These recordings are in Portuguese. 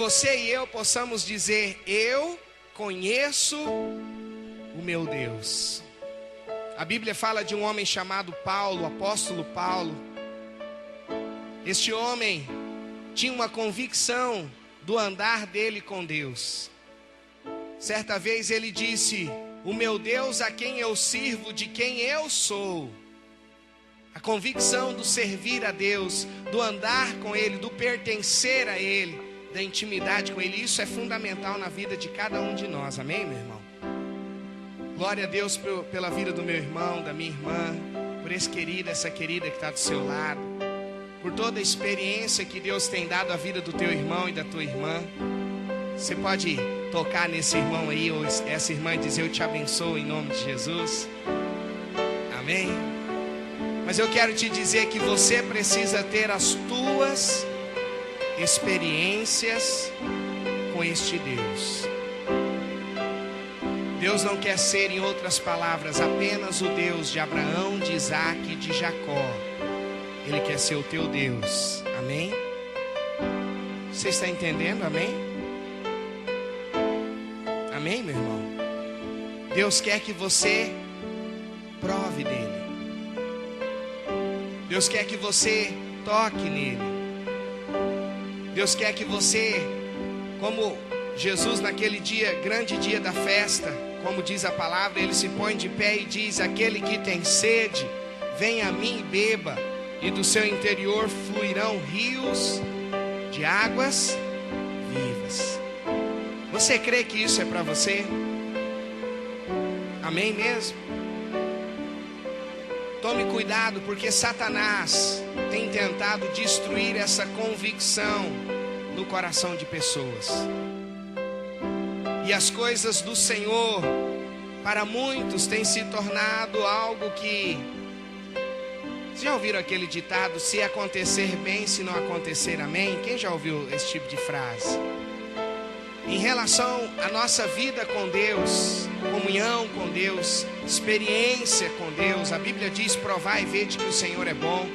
você e eu possamos dizer: eu conheço o meu Deus. A Bíblia fala de um homem chamado Paulo, o apóstolo Paulo. Este homem tinha uma convicção do andar dele com Deus. Certa vez ele disse: o meu Deus a quem eu sirvo, de quem eu sou. A convicção do servir a Deus, do andar com Ele, do pertencer a Ele, da intimidade com Ele, isso é fundamental na vida de cada um de nós, amém, meu irmão? Glória a Deus pela vida do meu irmão, da minha irmã, por esse querido, essa querida que está do seu lado, por toda a experiência que Deus tem dado à vida do teu irmão e da tua irmã. Você pode tocar nesse irmão aí, ou essa irmã, e dizer: eu te abençoo em nome de Jesus, amém? Mas eu quero te dizer que você precisa ter as tuas experiências com este Deus. Deus não quer ser, em outras palavras, apenas o Deus de Abraão, de Isaac e de Jacó. Ele quer ser o teu Deus, amém? Você está entendendo, amém? Amém, meu irmão? Deus quer que você prove dele. Deus quer que você toque nele. Deus quer que você, como Jesus naquele dia, grande dia da festa, como diz a palavra, ele se põe de pé e diz: aquele que tem sede, venha a mim e beba, e do seu interior fluirão rios de águas vivas. Você crê que isso é para você? Amém mesmo? Tome cuidado, porque Satanás tem tentado destruir essa convicção no coração de pessoas. E as coisas do Senhor, para muitos, têm se tornado algo que... Vocês já ouviram aquele ditado: se acontecer bem, se não acontecer, amém? Quem já ouviu esse tipo de frase? Em relação à nossa vida com Deus, comunhão com Deus, experiência com Deus, a Bíblia diz: provai e vede que o Senhor é bom.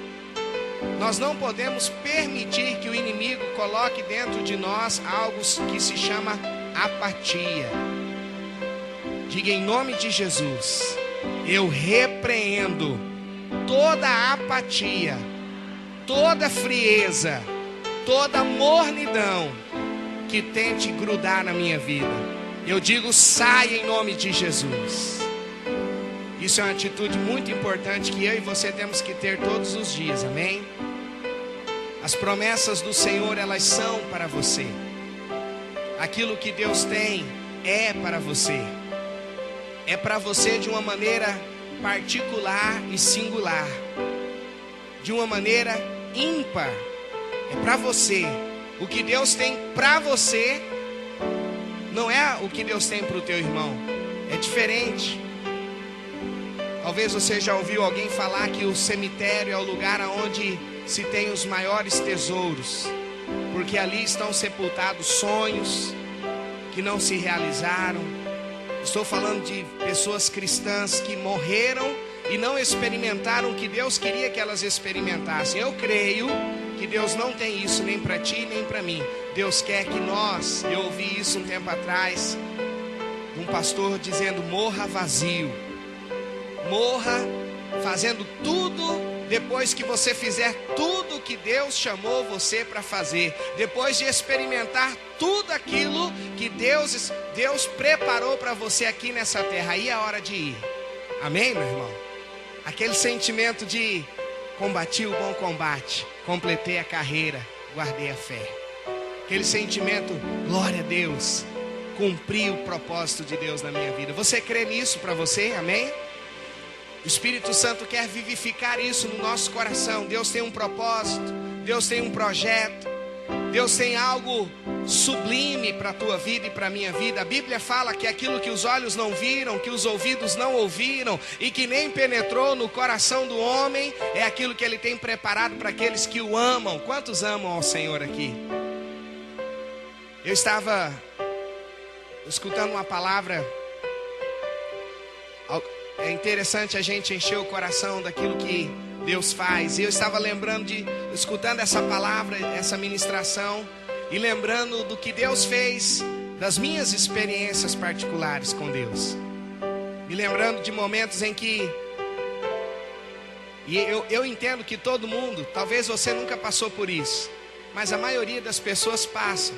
Nós não podemos permitir que o inimigo coloque dentro de nós algo que se chama apatia. Diga em nome de Jesus: eu repreendo toda apatia, toda frieza, toda mornidão que tente grudar na minha vida. Eu digo: saia em nome de Jesus. Isso é uma atitude muito importante que eu e você temos que ter todos os dias, amém? As promessas do Senhor, elas são para você. Aquilo que Deus tem é para você. É para você de uma maneira particular e singular, de uma maneira ímpar. É para você. O que Deus tem para você não é o que Deus tem para o teu irmão. É diferente. Talvez você já ouviu alguém falar que o cemitério é o lugar onde se tem os maiores tesouros, porque ali estão sepultados sonhos que não se realizaram. Estou falando de pessoas cristãs que morreram e não experimentaram o que Deus queria que elas experimentassem. Eu creio que Deus não tem isso nem para ti nem para mim. Deus quer que nós, eu ouvi isso um tempo atrás, de um pastor dizendo: morra vazio. Morra fazendo tudo. Depois que você fizer tudo que Deus chamou você para fazer, depois de experimentar tudo aquilo que Deus preparou para você aqui nessa terra, aí é a hora de ir. Amém, meu irmão? Aquele sentimento de: combati o bom combate, completei a carreira, guardei a fé. Aquele sentimento: glória a Deus, cumpri o propósito de Deus na minha vida. Você crê nisso para você? Amém? O Espírito Santo quer vivificar isso no nosso coração. Deus tem um propósito, Deus tem um projeto, Deus tem algo sublime para a tua vida e para a minha vida. A Bíblia fala que aquilo que os olhos não viram, que os ouvidos não ouviram e que nem penetrou no coração do homem, é aquilo que Ele tem preparado para aqueles que o amam. Quantos amam ao Senhor aqui? Eu estava escutando uma palavra. É interessante a gente encher o coração daquilo que Deus faz. E eu estava lembrando escutando essa palavra, essa ministração, e lembrando do que Deus fez, das minhas experiências particulares com Deus. Me lembrando de momentos em que, e eu entendo que todo mundo, talvez você nunca passou por isso, mas a maioria das pessoas passam.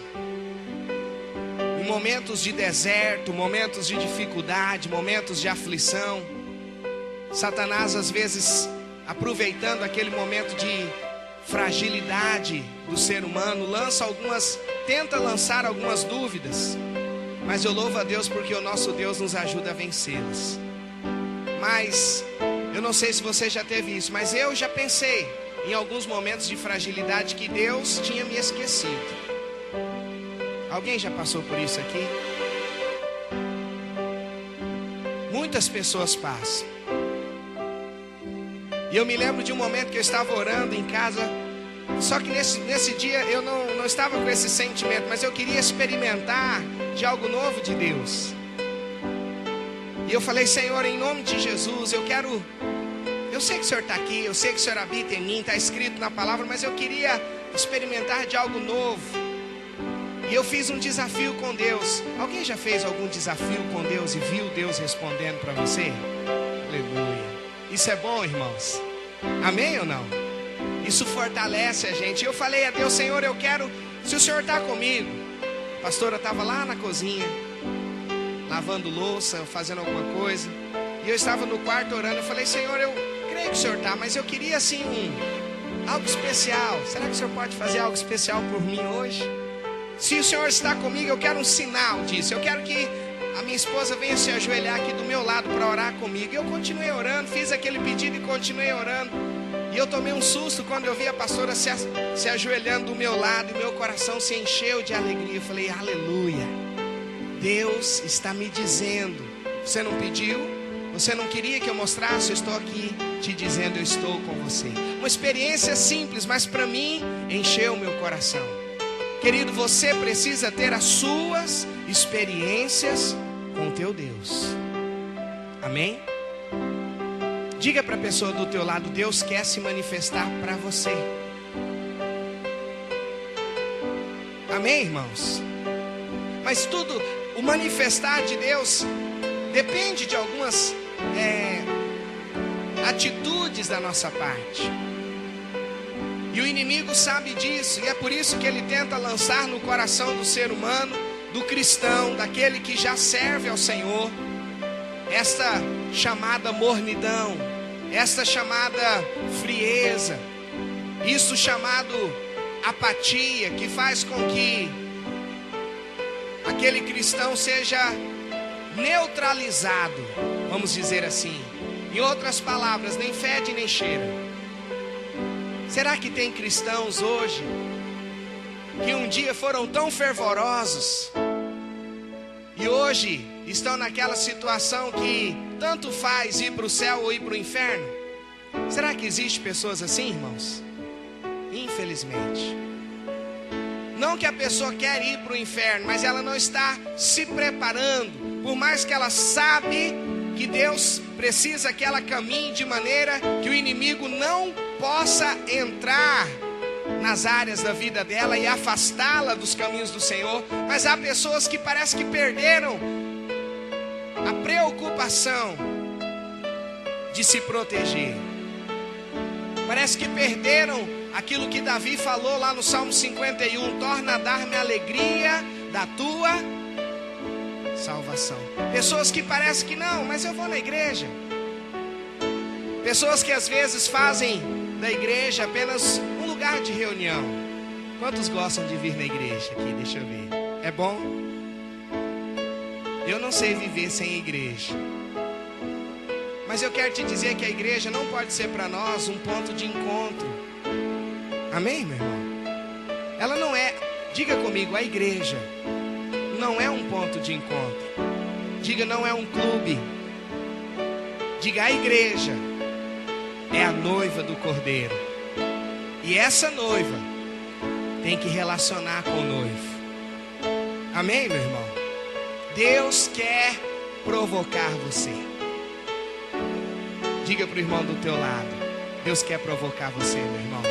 Em momentos de deserto, momentos de dificuldade, momentos de aflição. Satanás às vezes, aproveitando aquele momento de fragilidade do ser humano, tenta lançar algumas dúvidas. Mas eu louvo a Deus porque o nosso Deus nos ajuda a vencê-las. Mas eu não sei se você já teve isso, mas eu já pensei em alguns momentos de fragilidade que Deus tinha me esquecido. Alguém já passou por isso aqui? Muitas pessoas passam. E eu me lembro de um momento que eu estava orando em casa. Só que nesse dia eu não estava com esse sentimento, mas eu queria experimentar de algo novo de Deus. E eu falei: Senhor, em nome de Jesus, eu sei que o Senhor está aqui, eu sei que o Senhor habita em mim, está escrito na palavra, mas eu queria experimentar de algo novo. E eu fiz um desafio com Deus. Alguém já fez algum desafio com Deus e viu Deus respondendo para você? Aleluia. Isso é bom, irmãos? Amém ou não? Isso fortalece a gente. Eu falei a Deus: Senhor, eu quero, se o Senhor está comigo. A pastora estava lá na cozinha, lavando louça, fazendo alguma coisa, e eu estava no quarto orando. Eu falei: Senhor, eu creio que o Senhor está, mas eu queria assim algo especial. Será que o Senhor pode fazer algo especial por mim hoje? Se o Senhor está comigo, eu quero um sinal disso. Eu quero que a minha esposa venha se ajoelhar aqui do meu lado para orar comigo. E eu continuei orando, fiz aquele pedido e continuei orando. E eu tomei um susto quando eu vi a pastora se ajoelhando do meu lado, e meu coração se encheu de alegria. Eu falei: aleluia, Deus está me dizendo. Você não pediu? Você não queria que eu mostrasse? Eu estou aqui te dizendo: eu estou com você. Uma experiência simples, mas para mim encheu o meu coração. Querido, você precisa ter as suas experiências com o teu Deus. Amém? Diga para a pessoa do teu lado: Deus quer se manifestar para você. Amém, irmãos? Mas tudo, o manifestar de Deus depende de algumas atitudes da nossa parte. E o inimigo sabe disso, e é por isso que ele tenta lançar no coração do ser humano, do cristão, daquele que já serve ao Senhor, esta chamada mornidão, esta chamada frieza, isso chamado apatia, que faz com que aquele cristão seja neutralizado, vamos dizer assim. Em outras palavras, nem fede nem cheira. Será que tem cristãos hoje que um dia foram tão fervorosos e hoje estão naquela situação que tanto faz ir para o céu ou ir para o inferno? Será que existe pessoas assim, irmãos? Infelizmente. Não que a pessoa quer ir para o inferno, mas ela não está se preparando. Por mais que ela sabe que Deus precisa que ela caminhe de maneira que o inimigo não possa entrar nas áreas da vida dela e afastá-la dos caminhos do Senhor. Mas há pessoas que parece que perderam a preocupação de se proteger. Parece que perderam aquilo que Davi falou lá no Salmo 51: torna a dar-me a alegria da tua salvação. Pessoas que parece que não, mas eu vou na igreja. Pessoas que às vezes fazem da igreja apenas um lugar de reunião. Quantos gostam de vir na igreja aqui? Deixa eu ver. É bom? Eu não sei viver sem igreja. Mas eu quero te dizer que a igreja não pode ser para nós um ponto de encontro. Amém, meu irmão? Ela não é, diga comigo, a igreja não é um ponto de encontro. Diga, não é um clube. Diga, a igreja é a noiva do Cordeiro. E essa noiva tem que relacionar com o noivo. Amém, meu irmão? Deus quer provocar você. Diga para o irmão do teu lado: Deus quer provocar você, meu irmão.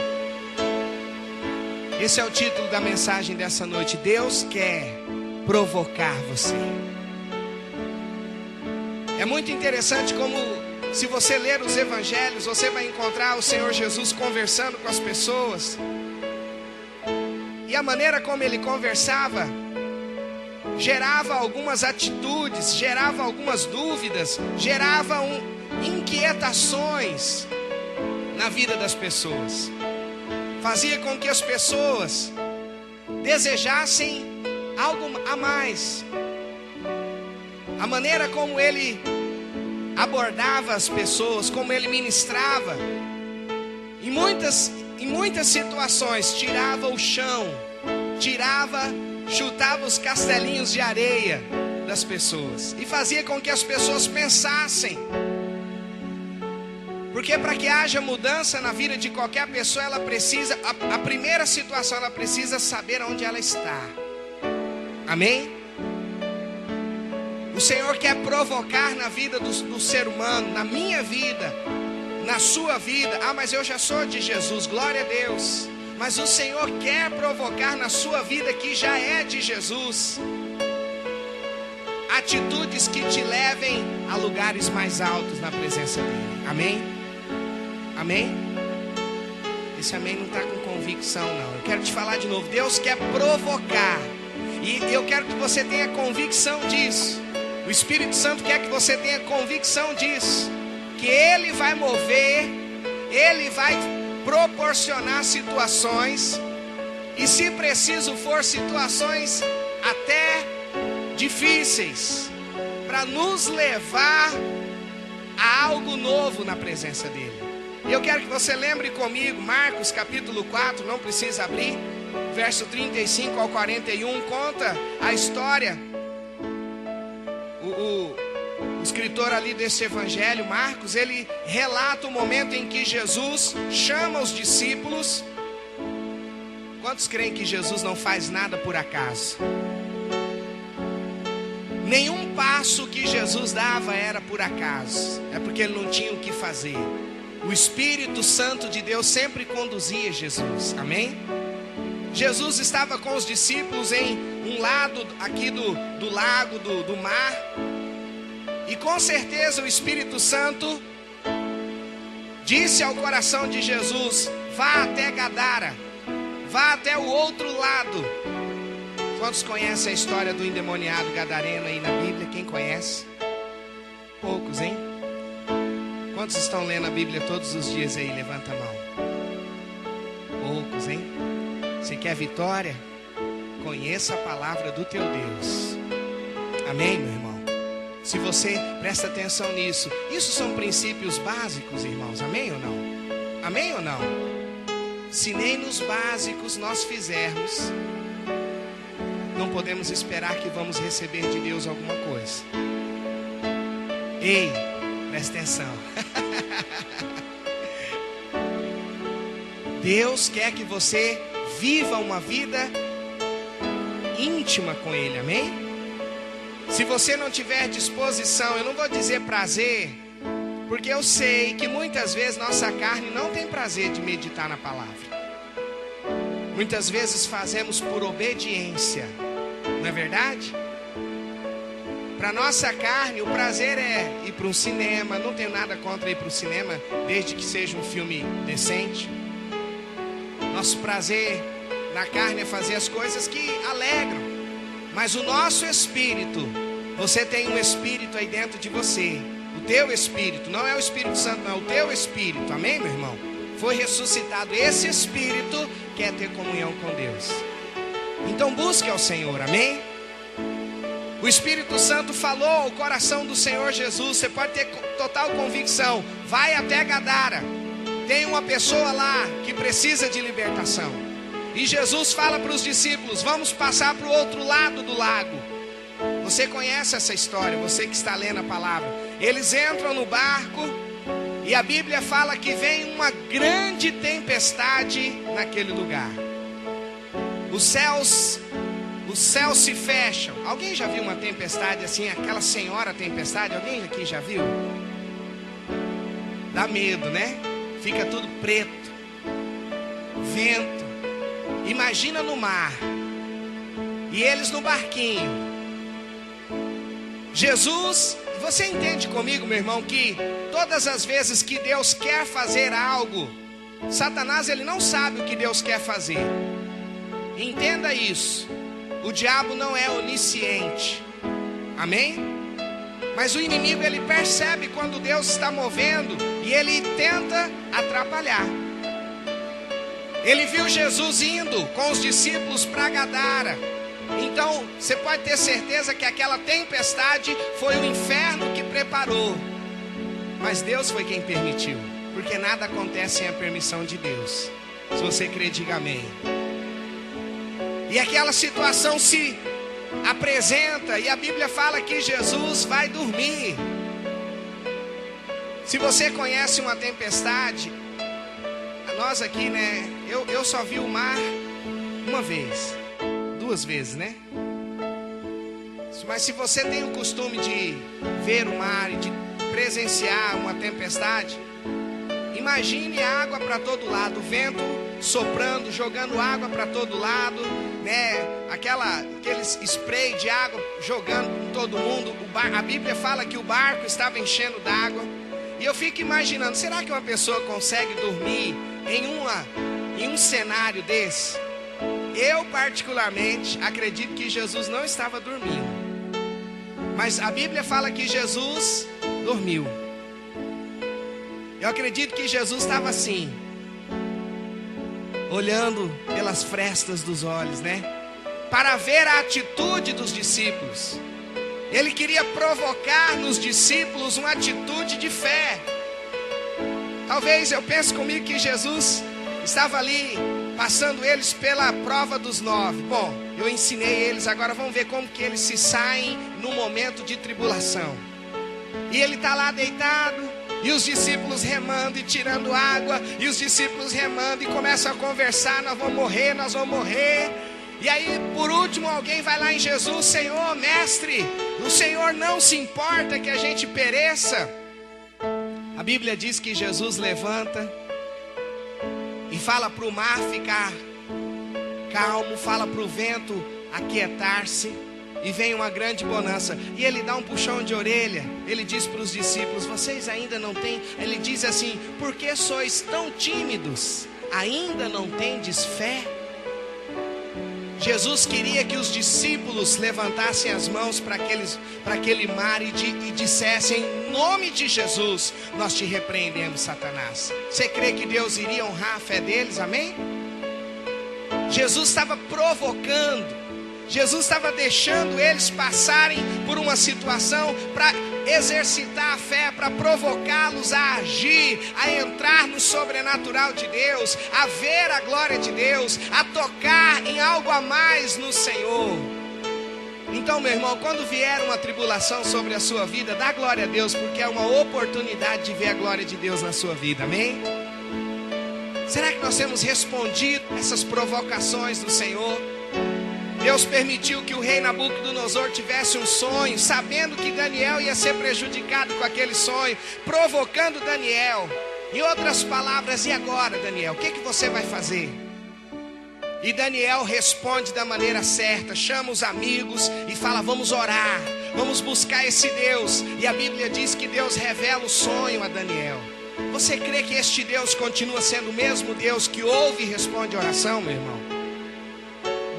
Esse é o título da mensagem dessa noite. Deus quer provocar você. É muito interessante como, se você ler os evangelhos, você vai encontrar o Senhor Jesus conversando com as pessoas. E a maneira como ele conversava gerava algumas atitudes, gerava algumas dúvidas, gerava inquietações na vida das pessoas. Fazia com que as pessoas desejassem algo a mais. A maneira como ele abordava as pessoas, como ele ministrava, em muitas situações tirava o chão, chutava os castelinhos de areia das pessoas e fazia com que as pessoas pensassem. Porque para que haja mudança na vida de qualquer pessoa, ela precisa, a primeira situação, ela precisa saber onde ela está. Amém? O Senhor quer provocar na vida do ser humano, na minha vida, na sua vida. Ah, mas eu já sou de Jesus, glória a Deus. Mas o Senhor quer provocar na sua vida, que já é de Jesus, atitudes que te levem a lugares mais altos na presença dEle. Amém? Amém? Esse amém não está com convicção não. Eu quero te falar de novo. Deus quer provocar. E eu quero que você tenha convicção disso. O Espírito Santo quer que você tenha convicção disso. Que Ele vai mover, Ele vai proporcionar situações. E se preciso for, situações até difíceis, para nos levar a algo novo na presença dEle. E eu quero que você lembre comigo, Marcos capítulo 4, não precisa abrir, verso 35 ao 41, conta a história. O escritor ali desse evangelho, Marcos, ele relata o momento em que Jesus chama os discípulos. Quantos creem que Jesus não faz nada por acaso? Nenhum passo que Jesus dava era por acaso, é porque ele não tinha o que fazer. O Espírito Santo de Deus sempre conduzia Jesus, amém? Jesus estava com os discípulos em um lado aqui do lago, do mar. E com certeza o Espírito Santo disse ao coração de Jesus: vá até Gadara, vá até o outro lado. Quantos conhecem a história do endemoniado gadareno aí na Bíblia? Quem conhece? Poucos, hein? Quantos estão lendo a Bíblia todos os dias aí? Levanta a mão. Poucos, hein? Você quer vitória? Conheça a palavra do teu Deus. Amém, meu irmão? Se você presta atenção nisso, isso são princípios básicos, irmãos. Amém ou não? Amém ou não? Se nem nos básicos nós fizermos, não podemos esperar que vamos receber de Deus alguma coisa. Ei, presta atenção. Deus quer que você viva uma vida íntima com Ele, amém? Se você não tiver disposição, eu não vou dizer prazer, porque eu sei que muitas vezes nossa carne não tem prazer de meditar na palavra. Muitas vezes fazemos por obediência, não é verdade? Para nossa carne, o prazer é ir para um cinema. Não tenho nada contra ir para o cinema, desde que seja um filme decente. Nosso prazer na carne é fazer as coisas que alegram. Mas o nosso espírito, você tem um espírito aí dentro de você. O teu espírito, não é o Espírito Santo, não, é o teu espírito. Amém, meu irmão? Foi ressuscitado. Esse espírito quer ter comunhão com Deus. Então busque ao Senhor, amém? O Espírito Santo falou ao coração do Senhor Jesus. Você pode ter total convicção. Vai até Gadara. Tem uma pessoa lá que precisa de libertação. E Jesus fala para os discípulos: vamos passar para o outro lado do lago. Você conhece essa história, você que está lendo a palavra. Eles entram no barco e a Bíblia fala que vem uma grande tempestade naquele lugar. Os céus se fecham. Alguém já viu uma tempestade assim, aquela senhora tempestade? Alguém aqui já viu? Dá medo, né? Fica tudo preto, vento, Imagina no mar. E eles no barquinho. Jesus, você entende comigo, meu irmão, que todas as vezes que Deus quer fazer algo, Satanás ele não sabe o que Deus quer fazer. Entenda isso. O diabo não é onisciente. Amém? Mas o inimigo ele percebe quando Deus está movendo e ele tenta atrapalhar. Ele viu Jesus indo com os discípulos para Gadara. Então, você pode ter certeza que aquela tempestade foi o inferno que preparou. Mas Deus foi quem permitiu. Porque nada acontece sem a permissão de Deus. Se você crê, diga amém. E aquela situação se apresenta. E a Bíblia fala que Jesus vai dormir. Se você conhece uma tempestade, nós aqui, né? Eu só vi o mar uma vez. 2 vezes, né? Mas se você tem o costume de ver o mar e de presenciar uma tempestade, imagine água para todo lado, vento soprando, jogando água para todo lado, né? Aqueles spray de água jogando em todo mundo. A Bíblia fala que o barco estava enchendo d'água. E eu fico imaginando, será que uma pessoa consegue dormir em um cenário desse? Eu particularmente acredito que Jesus não estava dormindo. Mas a Bíblia fala que Jesus dormiu. Eu acredito que Jesus estava assim, olhando pelas frestas dos olhos, né? Para ver a atitude dos discípulos. Ele queria provocar nos discípulos uma atitude de fé. Talvez eu pense comigo que Jesus estava ali passando eles pela prova dos 9. Bom, eu ensinei eles, agora vamos ver como que eles se saem no momento de tribulação. E ele está lá deitado, e os discípulos remando e tirando água, e os discípulos remando e começam a conversar, nós vamos morrer, nós vamos morrer. E aí, por último, alguém vai lá em Jesus: Senhor, mestre, o Senhor não se importa que a gente pereça? A Bíblia diz que Jesus levanta e fala para o mar ficar calmo, fala para o vento aquietar-se, e vem uma grande bonança. E ele dá um puxão de orelha, ele diz para os discípulos: vocês ainda não têm? Ele diz assim: por que sois tão tímidos? Ainda não tendes fé? Jesus queria que os discípulos levantassem as mãos para aquele mar e dissessem: em nome de Jesus, nós te repreendemos, Satanás. Você crê que Deus iria honrar a fé deles? Amém? Jesus estava provocando, Jesus estava deixando eles passarem por uma situação para exercitar a fé, para provocá-los a agir, a entrar no sobrenatural de Deus, a ver a glória de Deus, a tocar em algo a mais no Senhor. Então, meu irmão, quando vier uma tribulação sobre a sua vida, dá glória a Deus, porque é uma oportunidade de ver a glória de Deus na sua vida, amém? Será que nós temos respondido essas provocações do Senhor? Deus permitiu que o rei Nabucodonosor tivesse um sonho, sabendo que Daniel ia ser prejudicado com aquele sonho, provocando Daniel. Em outras palavras: e agora, Daniel, o que você vai fazer? E Daniel responde da maneira certa, chama os amigos e fala: vamos orar, vamos buscar esse Deus. E a Bíblia diz que Deus revela o sonho a Daniel. Você crê que este Deus continua sendo o mesmo Deus que ouve e responde a oração, meu irmão?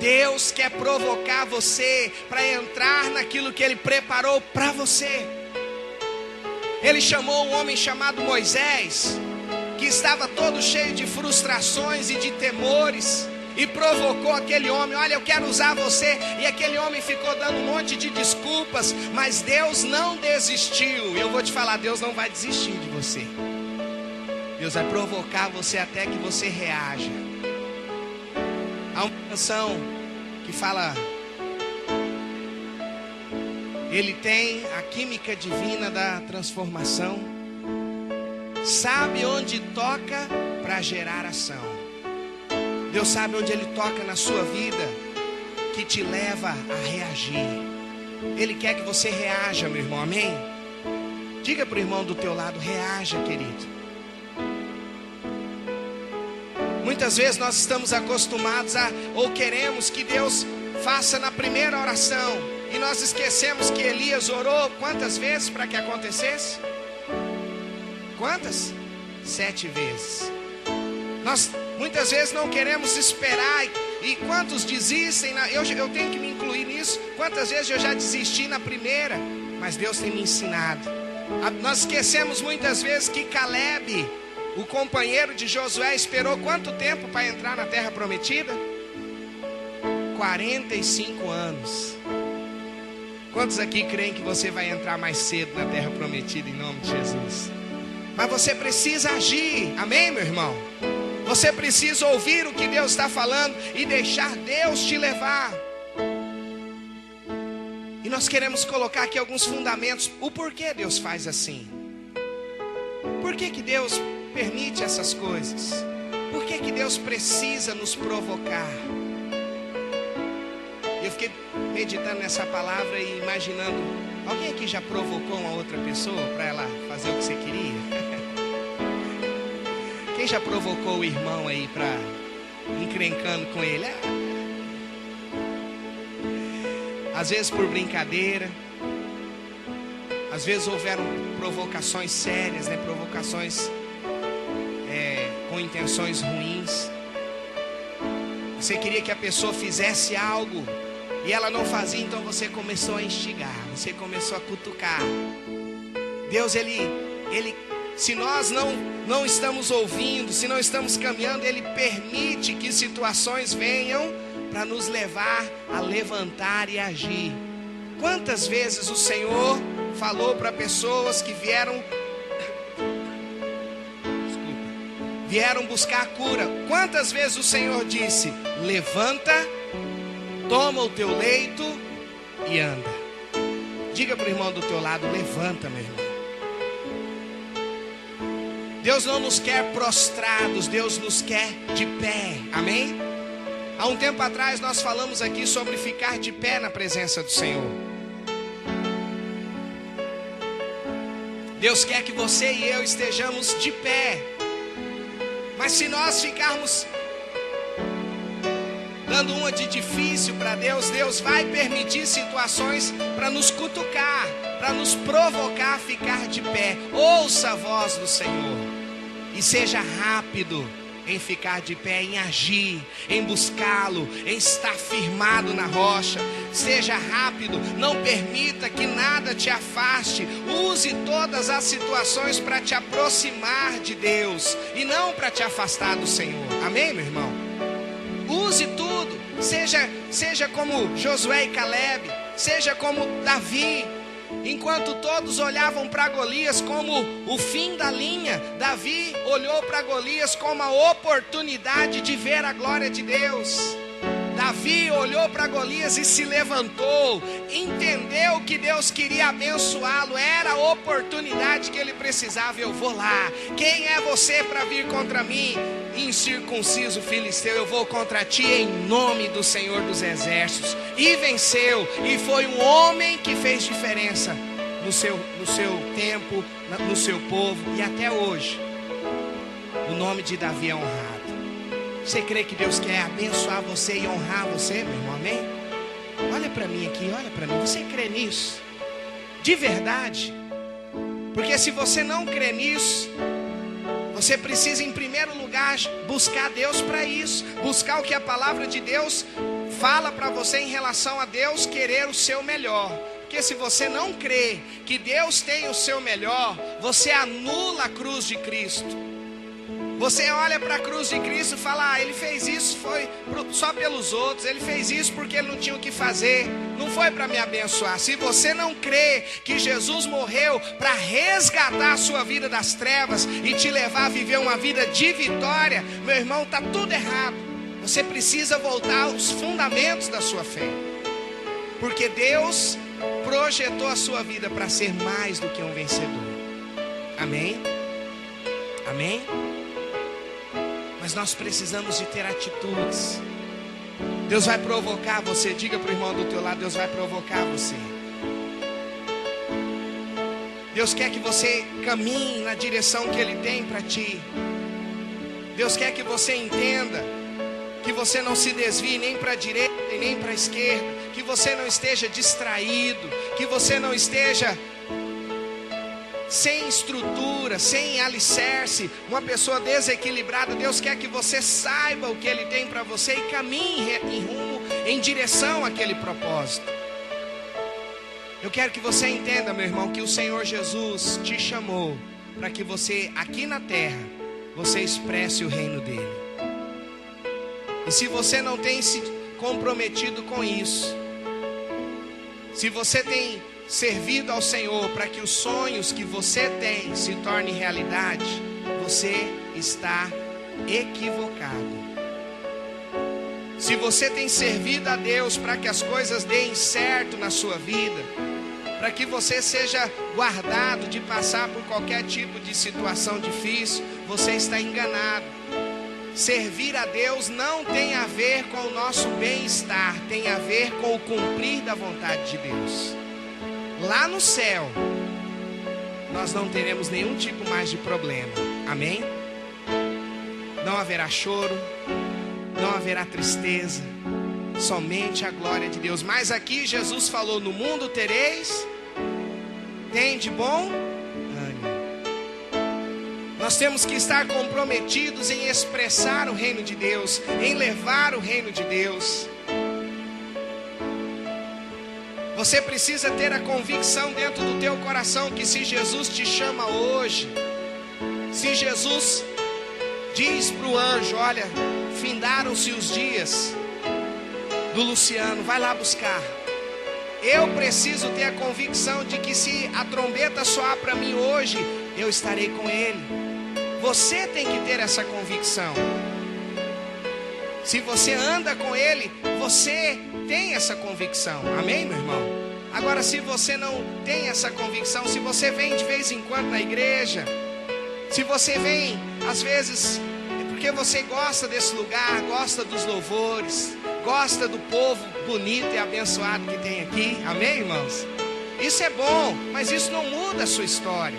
Deus quer provocar você para entrar naquilo que Ele preparou para você. Ele chamou um homem chamado Moisés, que estava todo cheio de frustrações e de temores, e provocou aquele homem: olha, eu quero usar você. E aquele homem ficou dando um monte de desculpas, mas Deus não desistiu. Eu vou te falar, Deus não vai desistir de você. Deus vai provocar você até que você reaja. Há uma canção que fala: Ele tem a química divina da transformação, sabe onde toca para gerar ação. Deus sabe onde Ele toca na sua vida, que te leva a reagir. Ele quer que você reaja, meu irmão, amém? Diga para o irmão do teu lado: reaja, querido. Muitas vezes nós estamos acostumados ou queremos que Deus faça na primeira oração, e nós esquecemos que Elias orou quantas vezes para que acontecesse? Quantas? 7 vezes. Nós muitas vezes não queremos esperar. E quantos desistem? Eu tenho que me incluir nisso. Quantas vezes eu já desisti na primeira? Mas Deus tem me ensinado. Nós esquecemos muitas vezes que Caleb, o companheiro de Josué, esperou quanto tempo para entrar na terra prometida? 45 anos. Quantos aqui creem que você vai entrar mais cedo na terra prometida em nome de Jesus? Mas você precisa agir, amém, meu irmão? Você precisa ouvir o que Deus está falando e deixar Deus te levar. E nós queremos colocar aqui alguns fundamentos. O porquê Deus faz assim? Por que Deus permite essas coisas? Por que Deus precisa nos provocar? Eu fiquei meditando nessa palavra e imaginando, alguém aqui já provocou uma outra pessoa para ela fazer o que você queria? Quem já provocou o irmão aí para encrencando com ele? Às vezes por brincadeira, às vezes houveram provocações sérias, né? Provocações com intenções ruins. Você queria que a pessoa fizesse algo e ela não fazia, então você começou a instigar, você começou a cutucar. Deus, ele se nós não estamos ouvindo, se não estamos caminhando, Ele permite que situações venham para nos levar a levantar e agir. Quantas vezes o Senhor falou para pessoas que vieram buscar a cura? Quantas vezes o Senhor disse: levanta, toma o teu leito e anda? Diga para o irmão do teu lado: levanta, meu irmão. Deus não nos quer prostrados, Deus nos quer de pé, amém? Há um tempo atrás nós falamos aqui sobre ficar de pé na presença do Senhor. Deus quer que você e eu estejamos de pé. Mas se nós ficarmos dando uma de difícil para Deus, Deus vai permitir situações para nos cutucar, para nos provocar a ficar de pé. Ouça a voz do Senhor e seja rápido em ficar de pé, em agir, em buscá-lo, em estar firmado na rocha. Seja rápido, não permita que nada te afaste. Use todas as situações para te aproximar de Deus e não para te afastar do Senhor, amém, meu irmão? Use tudo, seja como Josué e Caleb, seja como Davi. Enquanto todos olhavam para Golias como o fim da linha, Davi olhou para Golias como a oportunidade de ver a glória de Deus. Davi olhou para Golias e se levantou, entendeu que Deus queria abençoá-lo, era a oportunidade que ele precisava. Eu vou lá, quem é você para vir contra mim? Incircunciso filisteu, eu vou contra ti em nome do Senhor dos Exércitos. E venceu, e foi um homem que fez diferença no seu tempo, no seu povo, e até hoje o nome de Davi é honrado. Você crê que Deus quer abençoar você e honrar você, meu irmão, amém? Olha para mim aqui, olha para mim, você crê nisso? De verdade? Porque se você não crê nisso, você precisa em primeiro lugar buscar Deus para isso. Buscar o que a palavra de Deus fala para você em relação a Deus querer o seu melhor. Porque se você não crê que Deus tem o seu melhor, você anula a cruz de Cristo. Você olha para a cruz de Cristo e fala: ele fez isso foi só pelos outros, ele fez isso porque ele não tinha o que fazer, não foi para me abençoar. Se você não crê que Jesus morreu para resgatar a sua vida das trevas e te levar a viver uma vida de vitória, meu irmão, está tudo errado. Você precisa voltar aos fundamentos da sua fé, porque Deus projetou a sua vida para ser mais do que um vencedor, amém? Amém? Mas nós precisamos de ter atitudes. Deus vai provocar você. Diga para o irmão do teu lado: Deus vai provocar você. Deus quer que você caminhe na direção que Ele tem para ti. Deus quer que você entenda que você não se desvie nem para a direita e nem para a esquerda, que você não esteja distraído, que você não esteja sem estrutura, sem alicerce, uma pessoa desequilibrada. Deus quer que você saiba o que Ele tem para você e caminhe em direção àquele propósito. Eu quero que você entenda, meu irmão, que o Senhor Jesus te chamou para que você, aqui na terra, você expresse o reino dEle. E se você não tem se comprometido com isso, se você tem servido ao Senhor para que os sonhos que você tem se tornem realidade, você está equivocado. Se você tem servido a Deus para que as coisas deem certo na sua vida, para que você seja guardado de passar por qualquer tipo de situação difícil, você está enganado. Servir a Deus não tem a ver com o nosso bem-estar, tem a ver com o cumprir da vontade de Deus. Lá no céu, nós não teremos nenhum tipo mais de problema, amém? Não haverá choro, não haverá tristeza, somente a glória de Deus. Mas aqui Jesus falou: no mundo tereis, tem de bom ânimo. Nós temos que estar comprometidos em expressar o reino de Deus, em levar o reino de Deus. Você precisa ter a convicção dentro do teu coração que se Jesus te chama hoje, se Jesus diz para o anjo: olha, findaram-se os dias do Luciano, vai lá buscar. Eu preciso ter a convicção de que se a trombeta soar para mim hoje, eu estarei com ele. Você tem que ter essa convicção. Se você anda com ele, você tem essa convicção, amém, meu irmão? Agora, se você não tem essa convicção, se você vem de vez em quando na igreja, se você vem, às vezes, porque você gosta desse lugar, gosta dos louvores, gosta do povo bonito e abençoado que tem aqui, amém, irmãos? Isso é bom, mas isso não muda a sua história,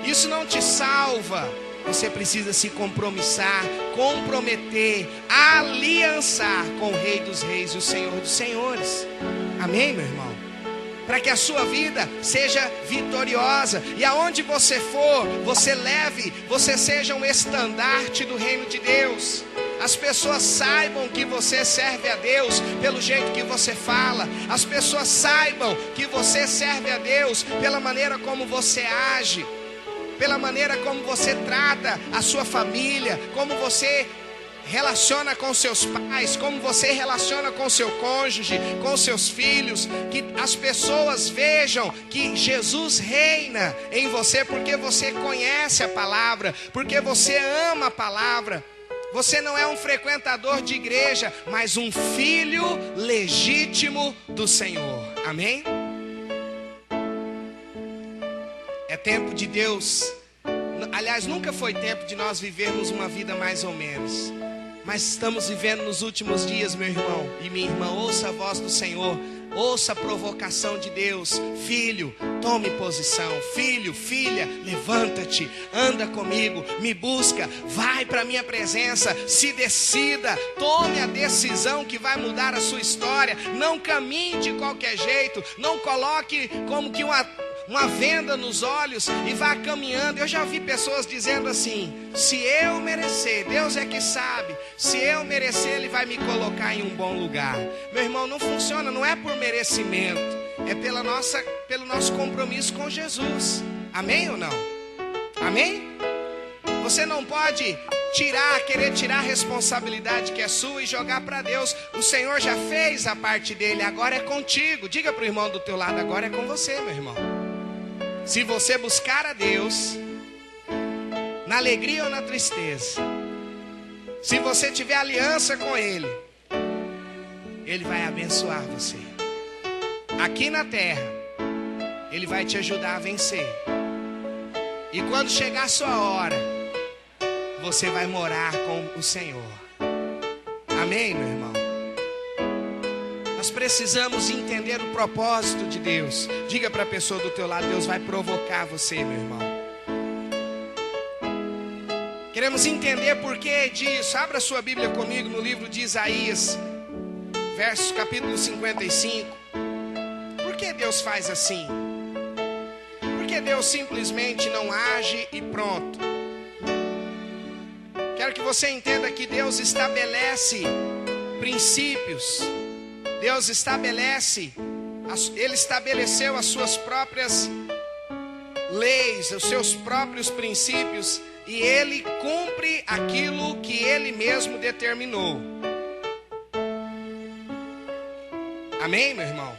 isso não te salva. Você precisa se compromissar, comprometer, aliançar com o Rei dos Reis e o Senhor dos Senhores. Amém, meu irmão? Para que a sua vida seja vitoriosa. E aonde você for, você leve, você seja um estandarte do reino de Deus. As pessoas saibam que você serve a Deus pelo jeito que você fala. As pessoas saibam que você serve a Deus pela maneira como você age, pela maneira como você trata a sua família, como você relaciona com seus pais, como você relaciona com seu cônjuge, com seus filhos. Que as pessoas vejam que Jesus reina em você, porque você conhece a palavra, porque você ama a palavra. Você não é um frequentador de igreja, mas um filho legítimo do Senhor, amém? É tempo de Deus. Aliás, nunca foi tempo de nós vivermos uma vida mais ou menos, mas estamos vivendo nos últimos dias, meu irmão e minha irmã. Ouça a voz do Senhor, ouça a provocação de Deus. Filho, tome posição. Filho, filha, levanta-te, anda comigo, me busca, vai para a minha presença, se decida, tome a decisão que vai mudar a sua história. Não caminhe de qualquer jeito, não coloque como que uma venda nos olhos e vá caminhando. Eu já vi pessoas dizendo assim: se eu merecer, Deus é que sabe, se eu merecer, Ele vai me colocar em um bom lugar. Meu irmão, não funciona, não é por merecimento, é pelo nosso compromisso com Jesus. Amém ou não? Amém? Você não pode querer tirar a responsabilidade que é sua e jogar para Deus. O Senhor já fez a parte dele, agora é contigo. Diga para o irmão do teu lado: agora é com você, meu irmão. Se você buscar a Deus, na alegria ou na tristeza, se você tiver aliança com Ele, Ele vai abençoar você. Aqui na terra, Ele vai te ajudar a vencer. E quando chegar a sua hora, você vai morar com o Senhor. Amém, meu irmão? Nós precisamos entender o propósito de Deus. Diga para a pessoa do teu lado: Deus vai provocar você, meu irmão. Queremos entender por que disso. Abra sua Bíblia comigo no livro de Isaías, versos capítulo 55. Por que Deus faz assim? Por que Deus simplesmente não age e pronto? Quero que você entenda que Deus estabelece princípios. Deus estabelece, Ele estabeleceu as suas próprias leis, os seus próprios princípios, e Ele cumpre aquilo que Ele mesmo determinou. Amém, meu irmão?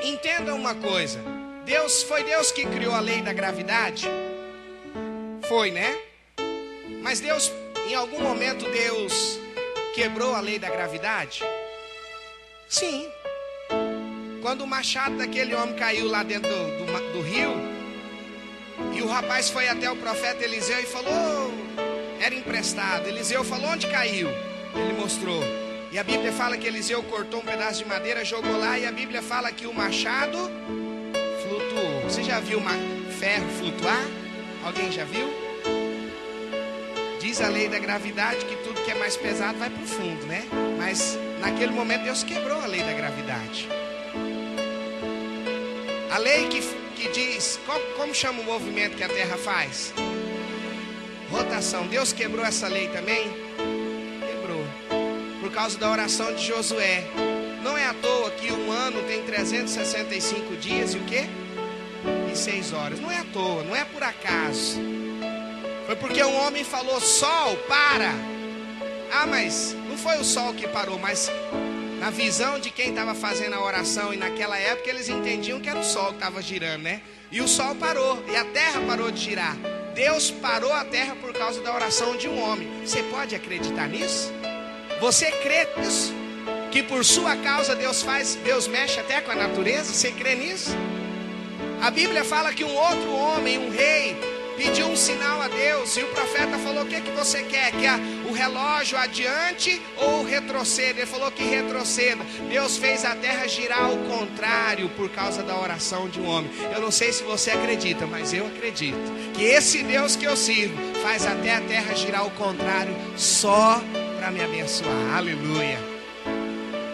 Entenda uma coisa. Foi Deus que criou a lei da gravidade? Foi, né? Mas Deus, em algum momento, Deus quebrou a lei da gravidade? Sim. Quando o machado daquele homem caiu lá dentro do rio, e o rapaz foi até o profeta Eliseu e falou, era emprestado. Eliseu falou, onde caiu? Ele mostrou. E a Bíblia fala que Eliseu cortou um pedaço de madeira, jogou lá, e a Bíblia fala que o machado flutuou. Você já viu ferro flutuar? Alguém já viu? Diz a lei da gravidade que tudo que é mais pesado vai para o fundo, né? Mas naquele momento Deus quebrou a lei da gravidade. A lei que diz, como chama o movimento que a Terra faz? Rotação. Deus quebrou essa lei também? Quebrou. Por causa da oração de Josué. Não é à toa que um ano tem 365 dias e o quê? E 6 horas. Não é à toa, não é por acaso. Foi porque um homem falou, sol, para. Ah, mas não foi o sol que parou, mas na visão de quem estava fazendo a oração, e naquela época eles entendiam que era o sol que estava girando, né? E o sol parou, e a terra parou de girar. Deus parou a terra por causa da oração de um homem. Você pode acreditar nisso? Você crê nisso? Que por sua causa Deus mexe até com a natureza? Você crê nisso? A Bíblia fala que um outro homem, um rei, pediu um sinal a Deus, e o profeta falou, o que você quer? Que o relógio adiante ou retroceda? Ele falou que retroceda. Deus fez a terra girar ao contrário por causa da oração de um homem. Eu não sei se você acredita, mas eu acredito que esse Deus que eu sirvo faz até a terra girar ao contrário só para me abençoar. Aleluia.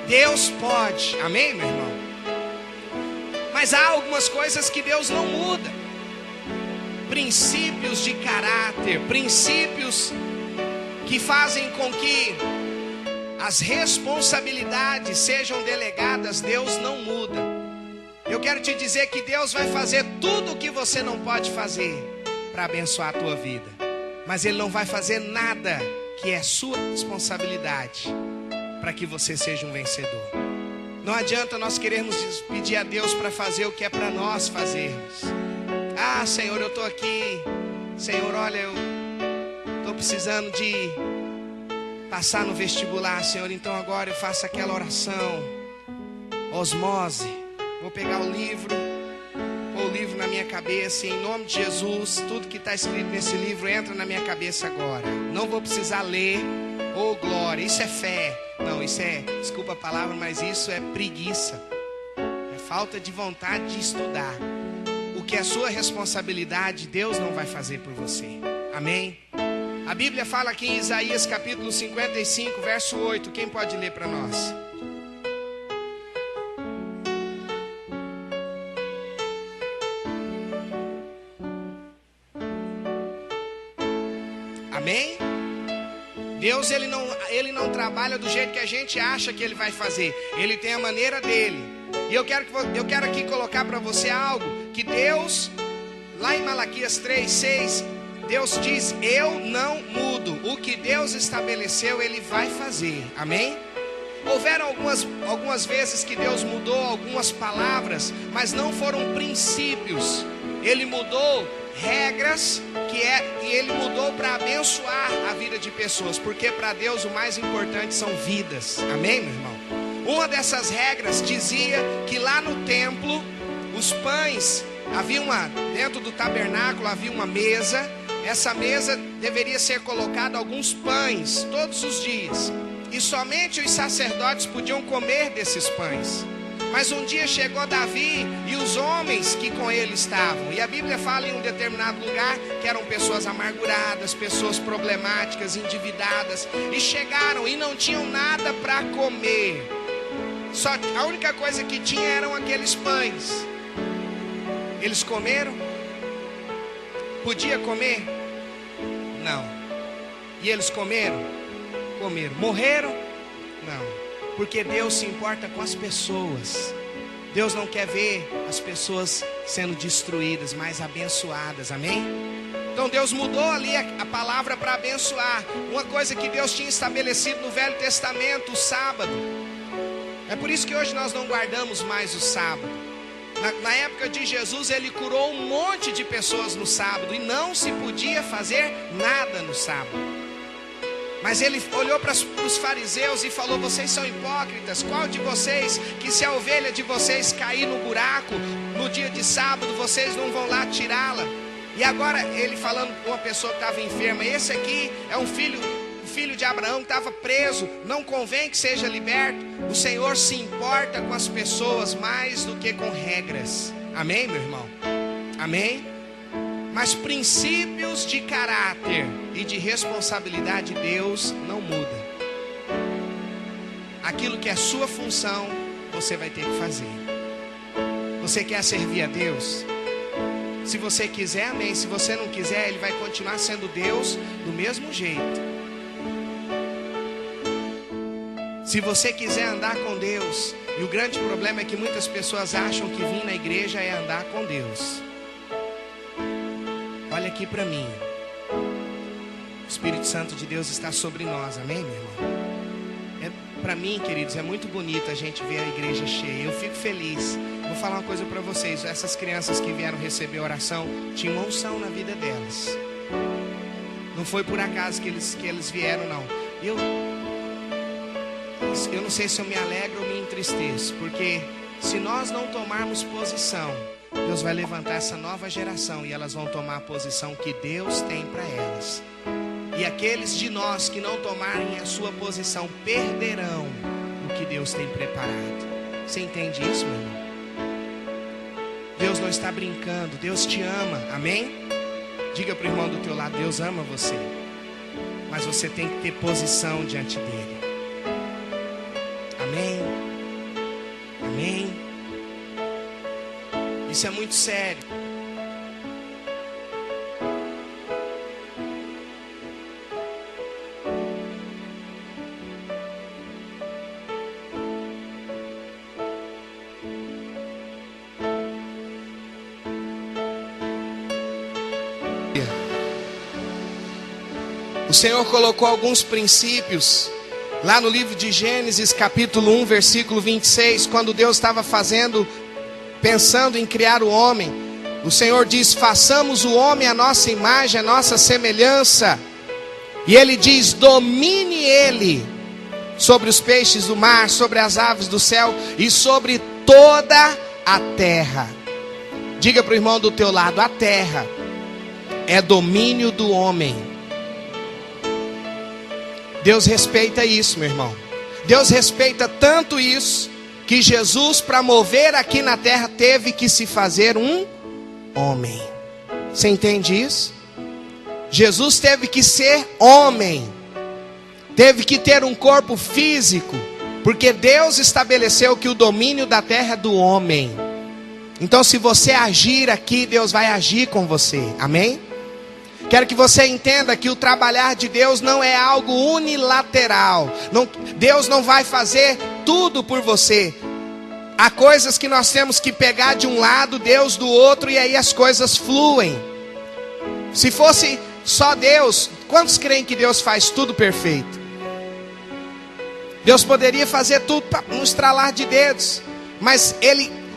Deus pode, amém, meu irmão? Mas há algumas coisas que Deus não muda. Princípios de caráter, princípios que fazem com que as responsabilidades sejam delegadas, Deus não muda. Eu quero te dizer que Deus vai fazer tudo o que você não pode fazer para abençoar a tua vida, mas Ele não vai fazer nada que é sua responsabilidade para que você seja um vencedor. Não adianta nós querermos pedir a Deus para fazer o que é para nós fazermos. Ah, Senhor, eu estou aqui. Senhor, olha, eu estou precisando de passar no vestibular, Senhor. Então agora eu faço aquela oração, osmose. Vou pegar o livro, pôr o livro na minha cabeça, e em nome de Jesus, tudo que está escrito nesse livro entra na minha cabeça agora. Não vou precisar ler. Oh, glória, isso é fé. Não, isso é, desculpa a palavra, mas isso é preguiça. É falta de vontade de estudar. O que é sua responsabilidade, Deus não vai fazer por você. Amém? A Bíblia fala aqui em Isaías capítulo 55, verso 8. Quem pode ler para nós? Amém? Deus, ele não trabalha do jeito que a gente acha que Ele vai fazer. Ele tem a maneira dele. E eu quero aqui colocar para você algo que Deus, lá em Malaquias 3:6, Deus diz, eu não mudo. O que Deus estabeleceu, Ele vai fazer. Amém? Houveram algumas vezes que Deus mudou algumas palavras, mas não foram princípios. Ele mudou regras e Ele mudou para abençoar a vida de pessoas, porque para Deus o mais importante são vidas. Amém, meu irmão? Uma dessas regras dizia que lá no templo, os pães, dentro do tabernáculo havia uma mesa. Essa mesa deveria ser colocada alguns pães todos os dias, e somente os sacerdotes podiam comer desses pães. Mas um dia chegou Davi e os homens que com ele estavam. E a Bíblia fala em um determinado lugar que eram pessoas amarguradas, pessoas problemáticas, endividadas. E chegaram e não tinham nada para comer. Só a única coisa que tinha eram aqueles pães. Eles comeram? Podia comer? Não. E eles comeram? Comeram. Morreram? Não. Porque Deus se importa com as pessoas. Deus não quer ver as pessoas sendo destruídas, mas abençoadas, amém? Então Deus mudou ali a palavra para abençoar. Uma coisa que Deus tinha estabelecido no Velho Testamento, o sábado. É por isso que hoje nós não guardamos mais o sábado. Na época de Jesus, ele curou um monte de pessoas no sábado e não se podia fazer nada no sábado. Mas ele olhou para os fariseus e falou: vocês são hipócritas. Qual de vocês que, se a ovelha de vocês cair no buraco no dia de sábado, vocês não vão lá tirá-la? E agora ele falando com uma pessoa que estava enferma: esse aqui é um filho de Abraão que estava preso, não convém que seja liberto. O Senhor se importa com as pessoas mais do que com regras. Amém, meu irmão? Amém? Mas princípios de caráter e de responsabilidade Deus não muda. Aquilo que é sua função, você vai ter que fazer. Você quer servir a Deus? Se você quiser, amém. Se você não quiser, Ele vai continuar sendo Deus do mesmo jeito. Se você quiser andar com Deus, e o grande problema é que muitas pessoas acham que vir na igreja é andar com Deus. Olha aqui para mim. O Espírito Santo de Deus está sobre nós, amém, meu irmão? Para mim, queridos, é muito bonito a gente ver a igreja cheia. Eu fico feliz. Vou falar uma coisa para vocês. Essas crianças que vieram receber oração, tinham uma unção na vida delas. Não foi por acaso que eles vieram, não. Eu não sei se eu me alegro ou me entristeço, porque se nós não tomarmos posição, Deus vai levantar essa nova geração e elas vão tomar a posição que Deus tem para elas. E aqueles de nós que não tomarem a sua posição perderão o que Deus tem preparado. Você entende isso, meu irmão? Deus não está brincando, Deus te ama, amém? Diga para o irmão do teu lado: Deus ama você, mas você tem que ter posição diante dele. Amém? Amém? Isso é muito sério. O Senhor colocou alguns princípios lá no livro de Gênesis, capítulo 1, versículo 26, quando Deus estava pensando em criar o homem. O Senhor diz: façamos o homem à nossa imagem, à nossa semelhança. E Ele diz: domine ele sobre os peixes do mar, sobre as aves do céu e sobre toda a terra. Diga para o irmão do teu lado: a terra é domínio do homem. Deus respeita isso, meu irmão. Deus respeita tanto isso, que Jesus, para mover aqui na terra, teve que se fazer um homem. Você entende isso? Jesus teve que ser homem. Teve que ter um corpo físico, porque Deus estabeleceu que o domínio da terra é do homem. Então, se você agir aqui, Deus vai agir com você. Amém? Quero que você entenda que o trabalhar de Deus não é algo unilateral. Deus não vai fazer tudo por você. Há coisas que nós temos que pegar de um lado, Deus do outro, e aí as coisas fluem. Se fosse só Deus, quantos creem que Deus faz tudo perfeito? Deus poderia fazer tudo no estralar de dedos, mas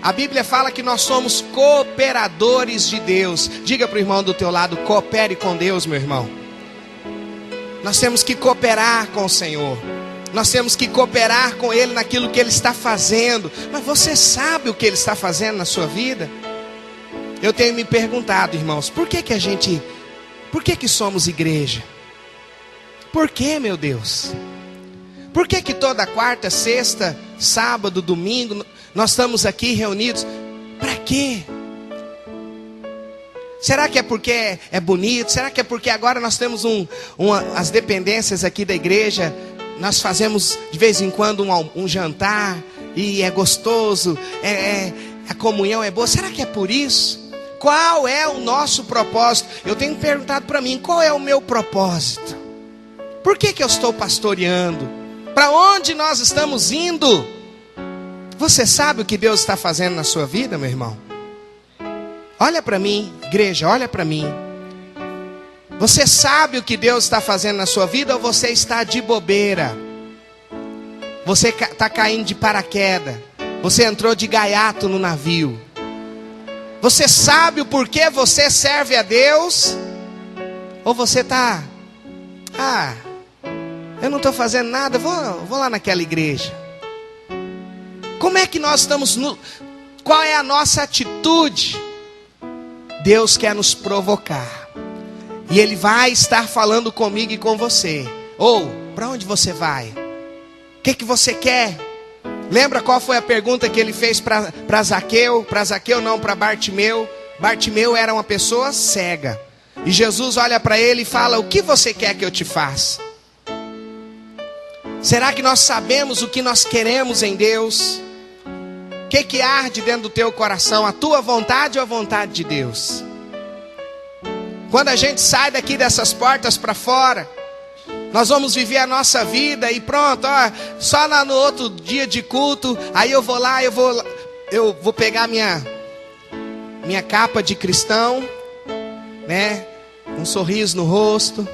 a Bíblia fala que nós somos cooperadores de Deus. Diga para o irmão do teu lado: coopere com Deus, meu irmão. Nós temos que cooperar com o Senhor. Nós temos que cooperar com Ele naquilo que Ele está fazendo. Mas você sabe o que Ele está fazendo na sua vida? Eu tenho me perguntado, irmãos, por que somos igreja? Por que, meu Deus? Por que toda quarta, sexta, sábado, domingo nós estamos aqui reunidos, para quê? Será que é porque é bonito? Será que é porque agora nós temos as dependências aqui da igreja? Nós fazemos de vez em quando um jantar e é gostoso, a comunhão é boa. Será que é por isso? Qual é o nosso propósito? Eu tenho perguntado para mim, qual é o meu propósito? Por que eu estou pastoreando? Para onde nós estamos indo? Você sabe o que Deus está fazendo na sua vida, meu irmão? Olha para mim, igreja, olha para mim. Você sabe o que Deus está fazendo na sua vida ou você está de bobeira? Você está caindo de paraquedas. Você entrou de gaiato no navio. Você sabe o porquê você serve a Deus? Ou você está... eu não estou fazendo nada, vou lá naquela igreja. Como é que nós estamos... Qual é a nossa atitude? Deus quer nos provocar. E Ele vai estar falando comigo e com você. Para onde você vai? O que você quer? Lembra qual foi a pergunta que Ele fez para Zaqueu? Para Zaqueu não, para Bartimeu. Bartimeu era uma pessoa cega. E Jesus olha para ele e fala, o que você quer que eu te faça? Será que nós sabemos o que nós queremos em Deus? O que arde dentro do teu coração? A tua vontade ou a vontade de Deus? Quando a gente sai daqui dessas portas para fora, nós vamos viver a nossa vida e pronto, só no outro dia de culto, aí eu vou lá, eu vou pegar minha capa de cristão, né? Um sorriso no rosto,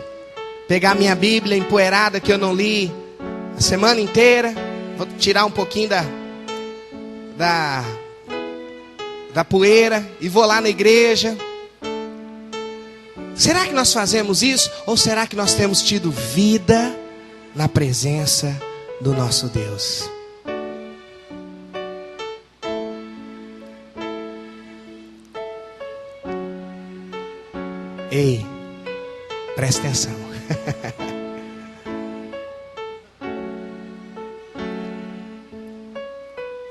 pegar minha Bíblia empoeirada que eu não li a semana inteira, vou tirar um pouquinho da poeira e vou lá na igreja. Será que nós fazemos isso? Ou será que nós temos tido vida na presença do nosso Deus? Ei, presta atenção.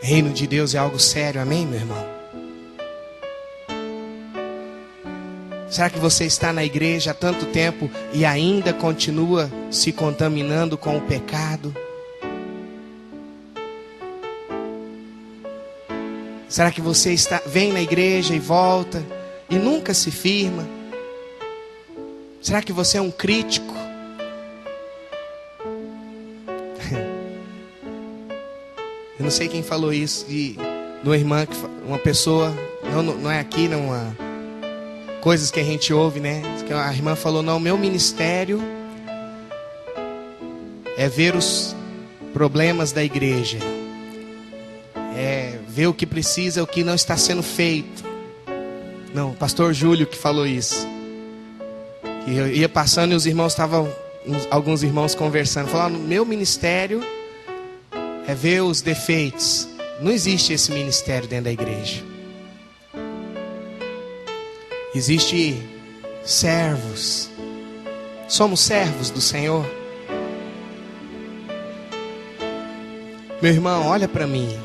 Reino de Deus é algo sério, amém, meu irmão? Será que você está na igreja há tanto tempo e ainda continua se contaminando com o pecado? Será que você vem na igreja e volta e nunca se firma? Será que você é um crítico? Eu não sei quem falou isso de uma irmã, uma pessoa, não é aqui, não coisas que a gente ouve, né? Que a irmã falou, não, meu ministério é ver os problemas da igreja, é ver o que precisa, o que não está sendo feito. Não, o pastor Júlio que falou isso. Que eu ia passando e os irmãos alguns irmãos conversando, falando, meu ministério é ver os defeitos. Não existe esse ministério dentro da igreja. Existe servos. Somos servos do Senhor. Meu irmão, olha para mim.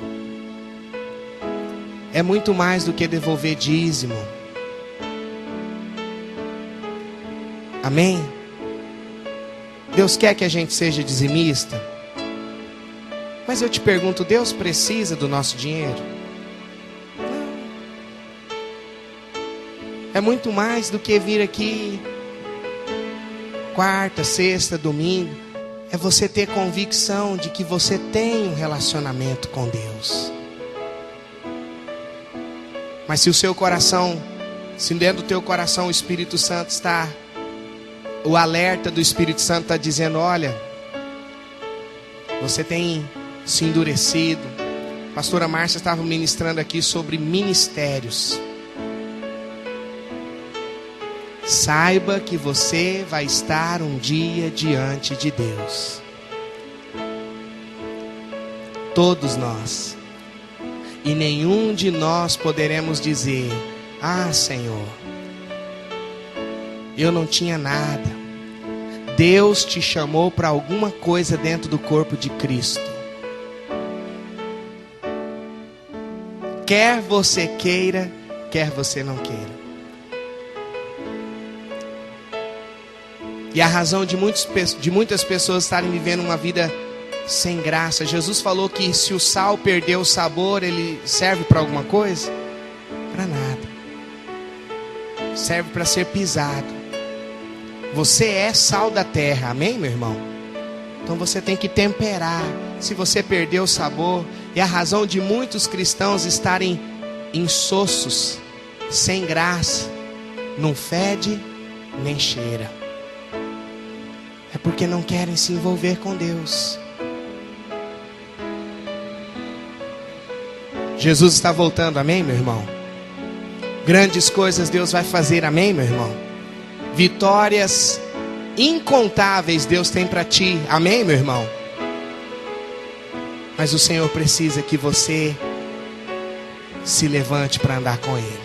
É muito mais do que devolver dízimo. Amém? Deus quer que a gente seja dizimista. Mas eu te pergunto, Deus precisa do nosso dinheiro? É muito mais do que vir aqui quarta, sexta, domingo. É você ter convicção de que você tem um relacionamento com Deus. Mas se o seu coração, se dentro do teu coração o Espírito Santo está, o alerta do Espírito Santo está dizendo, olha, você tem se endurecido. A pastora Márcia estava ministrando aqui sobre ministérios. Saiba que você vai estar um dia diante de Deus. Todos nós. E nenhum de nós poderemos dizer, Senhor, eu não tinha nada. Deus te chamou para alguma coisa dentro do corpo de Cristo. Quer você queira, quer você não queira. E a razão de muitas pessoas estarem vivendo uma vida sem graça. Jesus falou que se o sal perder o sabor, ele serve para alguma coisa? Para nada. Serve para ser pisado. Você é sal da terra, amém, meu irmão? Então você tem que temperar. Se você perder o sabor, e a razão de muitos cristãos estarem insossos, sem graça, não fede nem cheira, é porque não querem se envolver com Deus. Jesus está voltando, amém, meu irmão? Grandes coisas Deus vai fazer, amém, meu irmão? Vitórias incontáveis Deus tem para ti, amém, meu irmão? Mas o Senhor precisa que você se levante para andar com Ele.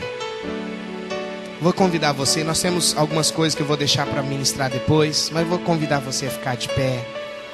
Vou convidar você, nós temos algumas coisas que eu vou deixar para ministrar depois, mas vou convidar você a ficar de pé.